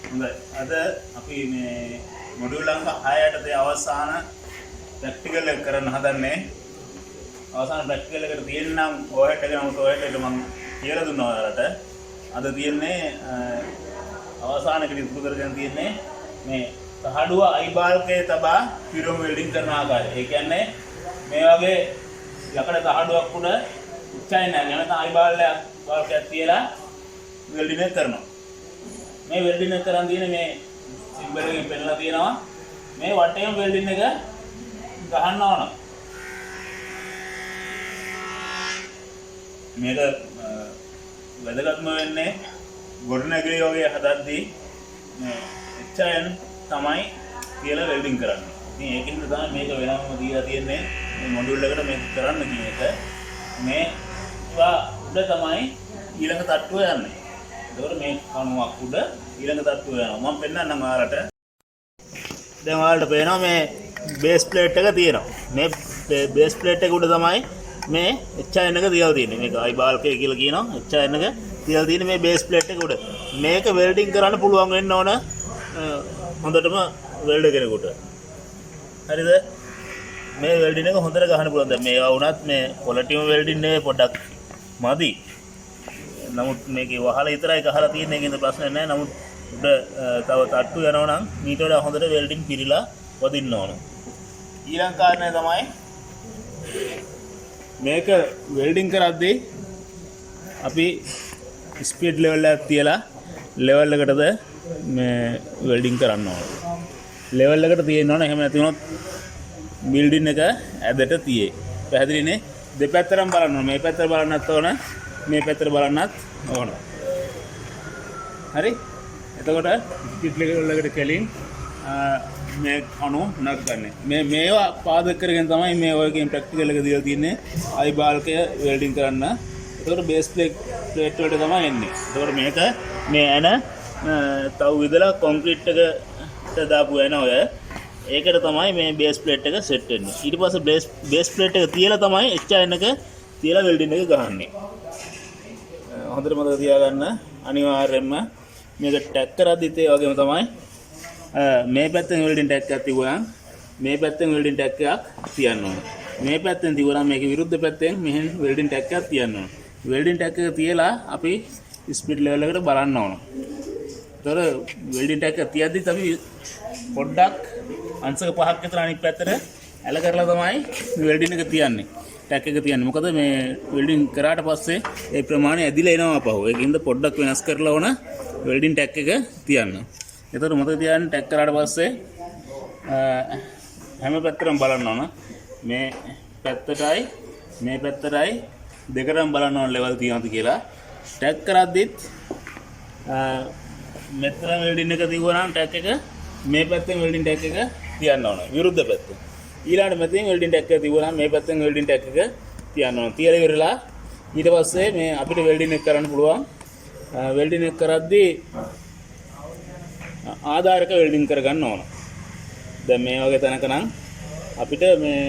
හොඳයි. අද අපි මේ මොඩියුල් අංක 6 යටතේ අවසාන ප්‍රැක්ටිකල් එක කරන්න හදන්නේ. අවසාන ප්‍රැක්ටිකල් එකට තියෙනම් ඕහෙට් එක නම් ඕහෙට් එක මම කියලා දුන්නා ඔයාලට. අද තියෙන්නේ අවසානකදී ඉතුරු කරගෙන තියෙන්නේ මේ තහඩුව අයිබාල්කේ තබා පිරෝම් වෙල්ඩින් කරන ආකාරය. ඒ කියන්නේ මේ වගේ යකඩ තහඩුවක් උඩ උච්චයි නැහැ. නැත්නම් අයිබාල්කයක් තියලා වෙල්ඩින් එක කරනවා. මේ වෙල්ඩින් එක කරන් තියෙන්නේ මේ සිම්බල් එකෙන් පෙන්නලා තියෙනවා. මේ වටේම වෙල්ඩින් එක ගහන්න ඕන. මේක වැදගත්ම වෙන්නේ ගොඩනැගිලි වගේ හදද්දී මේ HN තමයි කියලා වෙල්ඩින් කරන්නේ. ඉතින් ඒකින්ද තමයි මේක වෙනම දීලා තියෙන්නේ මේ මොඩියුල් එකට මේක කරන්න කියන එක. මේ ඒවා උඩ තමයි ඊළඟ තට්ටුව යන්නේ. ඒකට මේ කණුවක් උඩ ඊළඟ තට්ටුව යනවා. මම පෙන්නන්නම් ඔයාලට. දැන් ඔයාලට පේනවා මේ බේස් ප්ලේට් එක තියෙනවා. මේ බේස් ප්ලේට් එක උඩ තමයි මේ HN එක තියලා තියෙන්නේ. මේක අයිබාල්කේ කියලා කියනවා. HN එක තියලා තියෙන්නේ මේ බේස් ප්ලේට් එක උඩ. මේක වෙල්ඩින් කරන්න පුළුවන් වෙන්න ඕන හොඳටම වෙල්ඩර් කෙනෙකුට. හරිද? මේ වෙල්ඩින් එක හොඳට ගහන්න පුළුවන්. දැන් මේවා වුණත් මේ ක්වොලිටිම වෙල්ඩින් නෙවෙයි පොඩ්ඩක් මදි. නමුත් මේකේ වහල විතරයි ගහලා තියෙන්නේ. ඒකින්ද ප්‍රශ්නයක් නැහැ. නමුත් උඩ තව තට්ටු යනවා නම් ඊට වඩා හොඳට වෙල්ඩින් පිරීලා වදින්න ඕන. ඊළඟ කාරණය තමයි මේක වෙල්ඩින් කරද්දී අපි ස්පීඩ් ලෙවල් එකක් තියලා ලෙවල් එකටද මේ වෙල්ඩින් කරන්න ඕන. ලෙවල් එකට තියෙන්න ඕන. එහෙම නැති වුණොත් බිල්ඩින් එක ඇදට තියේ. පැහැදිලිනේ? දෙපැත්තටම බලන්න ඕන. මේ පැත්තට බලන්නත් ඕන. මේ පැත්තට බලන්නත් ඕන. හරි? එතකොට ස්පීඩ් ලෙවල් එකට කෙලින් මේ අණු නක් ගන්න. මේවා පාදක කරගෙන තමයි මේ ඔයගෙන් ප්‍රැක්ටිකල් එක දීලා තියෙන්නේ. අයිබාල්කය වෙල්ඩින් කරන්න. එතකොට බේස් ප්ලේට් වලට තමයි එන්නේ. එතකොට මේක මේ ඇන තව විදලා කොන්ක්‍රීට් එකට දාපු ඇන ඔය ඒකට තමයි මේ බේස් ප්ලේට් එක සෙට් වෙන්නේ. ඊට පස්සේ බේස් ප්ලේට් එක තියලා තමයි HN එක තියලා වෙල්ඩින් එක ගහන්නේ. හොඳට මතක තියාගන්න. අනිවාර්යයෙන්ම මේක ටැග් කරද්දිත් ඒ වගේම තමයි මේ පැත්තෙන් වෙල්ඩින් ටැග් එකක් තිබුණා. මේ පැත්තෙන් වෙල්ඩින් ටැග් එකක් තියන්න ඕන. මේ පැත්තෙන් තිබුණා මේක විරුද්ධ පැත්තෙන් මෙහෙන් වෙල්ඩින් ටැග් එකක් තියන්න ඕන. වෙල්ඩින් ටැග් එක තියලා අපි ස්පීඩ් ලෙවල් එකට බලන්න ඕන. ඒතර වෙල්ඩින් ටැග් එක තියද්දිත් අපි පොඩ්ඩක් අංශක 5ක් විතර අනිත් පැත්තට ඇල කරලා තමයි වෙල්ඩින් එක තියන්නේ. ටැග් එක තියන්නේ. මොකද මේ වෙල්ඩින් කරාට පස්සේ ඒ ප්‍රමාණය ඇදිලා එනවා අපහුව. ඒකින්ද පොඩ්ඩක් වෙනස් කරලා ඕන වෙල්ඩින් ටැග් එක තියන්න. එතකොට මතක තියාගන්න ටැග් කරාට පස්සේ හැම පැත්තටම බලන්න ඕන. මේ පැත්තටයි මේ පැත්තටයි දෙකටම බලන්න ඕන ලෙවල් තියනවාද කියලා. ටැග් කරද්දිත් මෙතන වෙල්ඩින් එක තියුවා නම් ටැග් එක මේ පැත්තෙන් වෙල්ඩින් ටැග් එක තියන්න ඕන. විරුද්ධ පැත්තෙන්. ඊළඟට මෙතෙන් වෙල්ඩින් ටැග් එක තියුවා නම් මේ පැත්තෙන් වෙල්ඩින් ටැග් එක තියන්න ඕන. තියලා ඉවරලා ඊට පස්සේ මේ අපිට වෙල්ඩින් එක කරන්න පුළුවන්. වෙල්ඩින් එක කරද්දී ආධාරක වෙල්ඩින් කරගන්න ඕන. දැන් මේ වගේ තැනක නම් අපිට මේ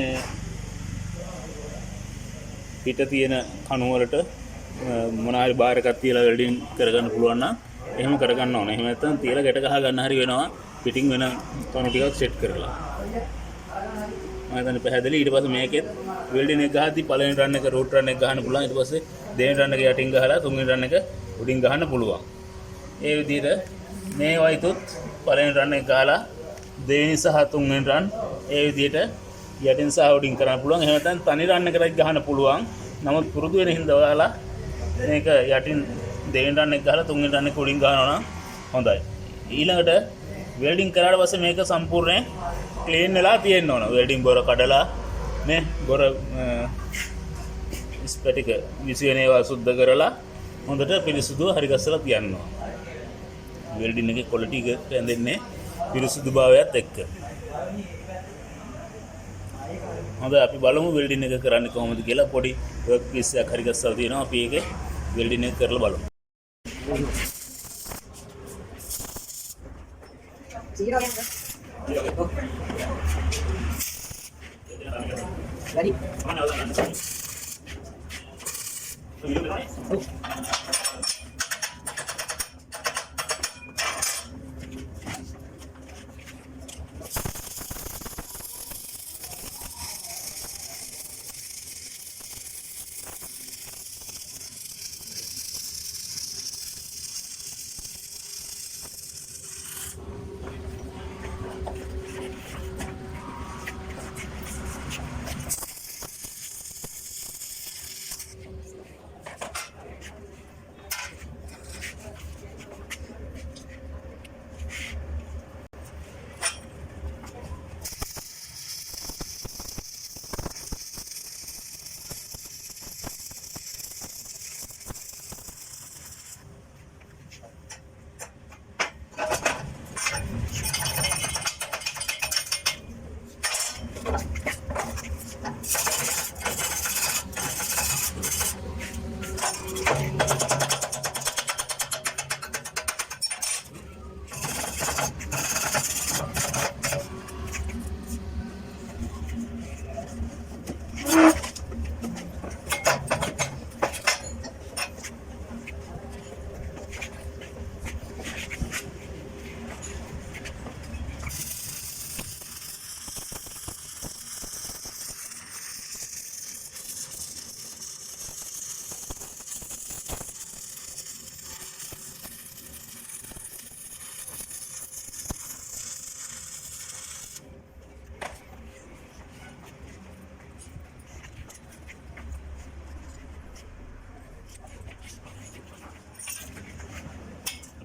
පිට තියෙන කණු වලට මොන හරි බාර් එකක් තියලා වෙල්ඩින් කරගන්න පුළුවන් නම් එහෙම කරගන්න ඕන. එහෙම නැත්නම් තියලා ගැට ගහ ගන්න හරි වෙනවා පිටින් වෙන කණු ටිකක් සෙට් කරලා. මම හිතන්නේ පැහැදිලි. ඊට පස්සේ මේකෙත් වෙල්ඩින් එක ගහද්දි පළවෙනි රන් එක රූට් රන් එක ගහන්න පුළුවන්. ඊට පස්සේ දෙවෙනි රන් එක යටින් ගහලා තුන්වෙනි රන් එක උඩින් ගහන්න පුළුවන්. ඒ විදිහට මේ වයිතුත් පළවෙනි රන් එක ගහලා දෙවෙනි සහ තුන්වෙනි රන් ඒ විදිහට යටින් සහ උඩින් කරන්න පුළුවන්. එහෙම නැත්නම් තනි රන් එකකට ගහන්න පුළුවන්. නමුත් පුරුදු වෙන හින්දා ඔයාලා මේක යටින් දෙවෙනි රන් එක ගහලා තුන්වෙනි රන් එක උඩින් ගහනවා නම් හොඳයි. ඊළඟට වෙල්ඩින් කරාට පස්සේ මේක සම්පූර්ණයෙන් ක්ලීන් වෙලා තියෙන්න ඕන. වෙල්ඩින් බොර කඩලා නේ බොර ස්පැටික විසින ඒවා සුද්ධ කරලා හොඳට පිරිසුදු හරි ගස්සලා තියන්න ඕන. වෙල්ඩින් එකේ ක්වොලිටි එක රැඳෙන්නේ පිරිසුදු භාවයත් එක්ක. හොඳයි අපි බලමු වෙල්ඩින් එක කරන්නේ කොහොමද කියලා. පොඩි වර්ක් පීස් එකක් හරි ගස්සලා තියෙනවා. අපි ඒකේ වෙල්ඩින් එක කරලා බලමු. Ready?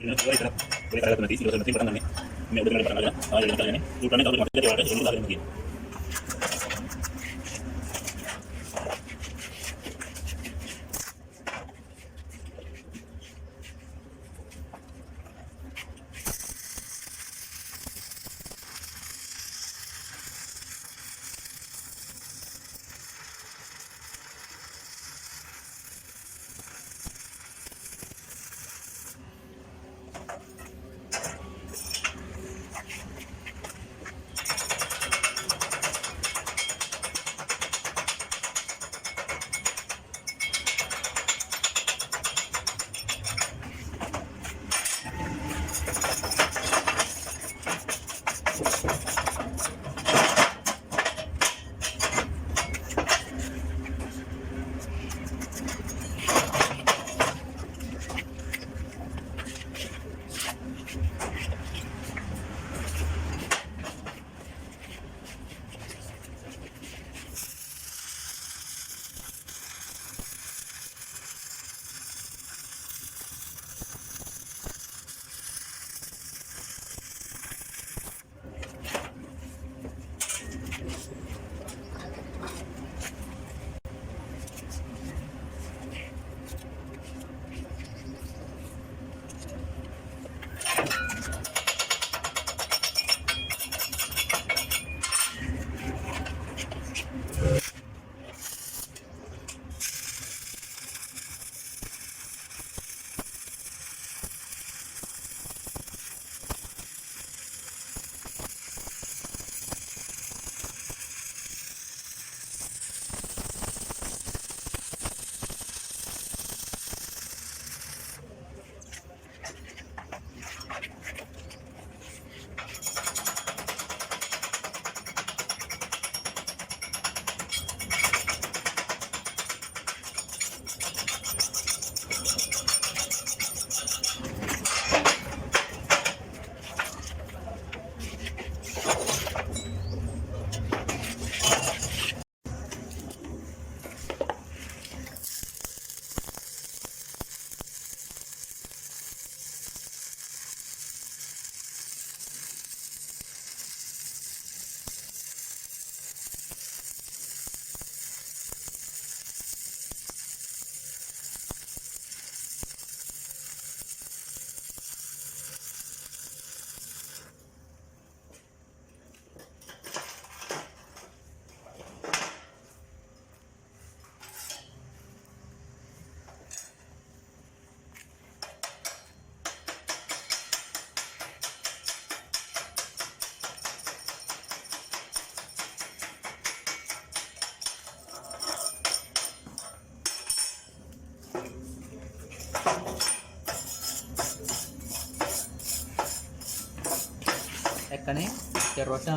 ini boleh kalau nanti sudah nanti pernah nih ini udah pernah ya ada yang tanya nih udah nih kalau masih ada ini ada mungkin එකනේ කෙරුවට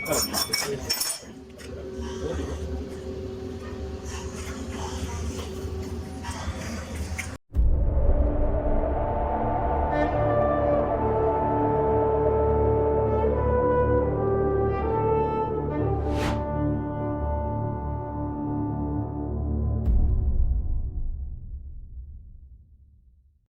කරමු.